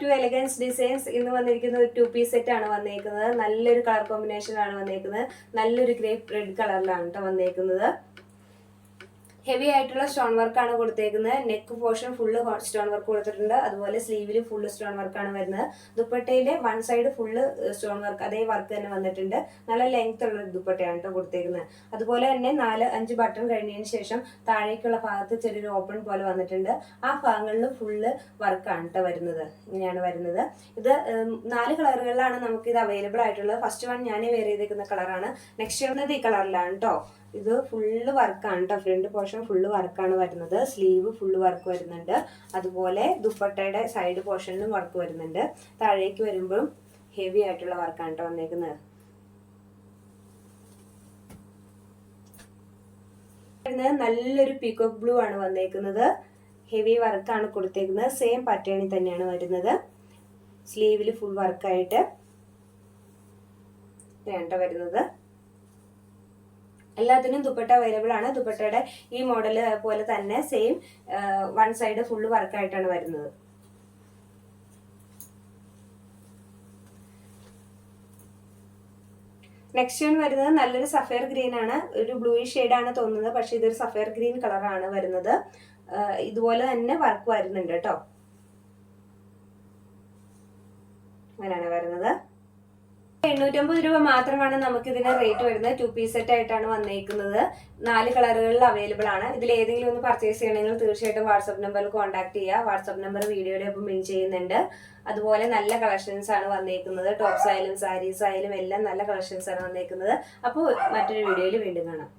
To elegance designs ഇന്ന് വന്നിരിക്കുന്ന ഒരു 2 പീസ് സെറ്റ് ആണ് വന്നേക്കുന്നത്. നല്ലൊരു കളർ കോമ്പിനേഷൻ ആണ് വന്നേക്കുന്നത്. നല്ലൊരു ഗ്രേപ്പ് റെഡ് കളറിലാണ് കേട്ടോ വന്നേക്കുന്നത്. ഹെവി ആയിട്ടുള്ള സ്റ്റോൺ വർക്ക് ആണ് കൊടുത്തേക്കുന്നത്. Neck portion full stone work കൊടുത്തിട്ടുണ്ട്. അതുപോലെ സ്ലീവിൽ ഫുള്ള് സ്റ്റോൺ വർക്ക് ആണ് വരുന്നത്. ദുപ്പട്ടയിലെ one side full stone work, അതേ വർക്ക് തന്നെ വന്നിട്ടുണ്ട്. നല്ല ലെങ്ത് ഉള്ള ഒരു ദുപ്പട്ടയാണ് കേട്ടോ കൊടുത്തേക്കുന്നത്. അതുപോലെ തന്നെ 4-5 ബട്ടൺ കഴിഞ്ഞതിന് ശേഷം താഴേക്കുള്ള ഭാഗത്ത് ചെറിയൊരു ഓപ്പൺ പോലെ വന്നിട്ടുണ്ട്. ആ ഭാഗങ്ങളിലും ഫുള്ള് വർക്കാണ് കേട്ടോ വരുന്നത്. ഇങ്ങനെയാണ് വരുന്നത്. ഇത് 4 കളറുകളിലാണ് നമുക്ക് ഇത് അവൈലബിൾ ആയിട്ടുള്ളത്. ഫസ്റ്റ് വൺ ഞാൻ വെയർ ചെയ്തേക്കുന്ന കളറാണ്. നെക്സ്റ്റ് വരുന്നത് ഈ കളറിലാണ് കേട്ടോ. ഇത് ഫുള്ള് വർക്കാണ് കേട്ടോ. ഫ്രണ്ട് പോർഷൻ ഫുള്ള് വർക്കാണ് വരുന്നത്. സ്ലീവ് ഫുള്ള് വർക്ക് വരുന്നുണ്ട്. അതുപോലെ ദുപ്പട്ടയുടെ സൈഡ് പോർഷനിലും വർക്ക് വരുന്നുണ്ട്. താഴേക്ക് വരുമ്പോഴും ഹെവി ആയിട്ടുള്ള വർക്കാണ് കേട്ടോ വന്നേക്കുന്നത്. നല്ലൊരു പീകോക്ക് ബ്ലൂ ആണ് വന്നേക്കുന്നത്. ഹെവി വർക്കാണ് കൊടുത്തേക്കുന്നത്. സെയിം പാറ്റേണിൽ തന്നെയാണ് വരുന്നത്. സ്ലീവിൽ ഫുൾ വർക്കായിട്ട് വേണ്ട വരുന്നത്. എല്ലാത്തിനും ദുപ്പട്ട അവൈലബിൾ ആണ്. ദുപ്പട്ടയുടെ ഈ മോഡൽ പോലെ തന്നെ സെയിം വൺ സൈഡ് ഫുള്ള് വർക്കായിട്ടാണ് വരുന്നത്. നെക്സ്റ്റ് വരുന്നത് നല്ലൊരു സഫയർ ഗ്രീൻ ആണ്. ഒരു ബ്ലൂയിഷ് ഷെയ്ഡാണ് തോന്നുന്നത്, പക്ഷെ ഇതൊരു സഫയർ ഗ്രീൻ കളറാണ് വരുന്നത്. ഇതുപോലെ തന്നെ വർക്ക് വരുന്നുണ്ട് കേട്ടോ. അങ്ങനെയാണ് വരുന്നത്. 850 രൂപ മാത്രമാണ് നമുക്ക് ഇതിന് റേറ്റ് വരുന്നത്. 2 പീസ് സെറ്റ് ആയിട്ടാണ് വന്നേക്കുന്നത്. 4 കളറുകളിൽ അവൈലബിൾ ആണ്. ഇതിൽ ഏതെങ്കിലും ഒന്ന് പർച്ചേസ് ചെയ്യണമെങ്കിൽ തീർച്ചയായിട്ടും വാട്സ്ആപ്പ് നമ്പറിൽ കോൺടാക്ട് ചെയ്യുക. വാട്സ്ആപ്പ് നമ്പർ വീഡിയോയുടെ ഒപ്പം പിൻ ചെയ്യുന്നുണ്ട്. അതുപോലെ നല്ല കളക്ഷൻസ് ആണ് വന്നേക്കുന്നത്. ടോപ്സ് ആയാലും സാരീസ് ആയാലും എല്ലാം നല്ല കളക്ഷൻസ് ആണ് വന്നേക്കുന്നത്. അപ്പോൾ മറ്റൊരു വീഡിയോയിൽ വീണ്ടും കാണാം.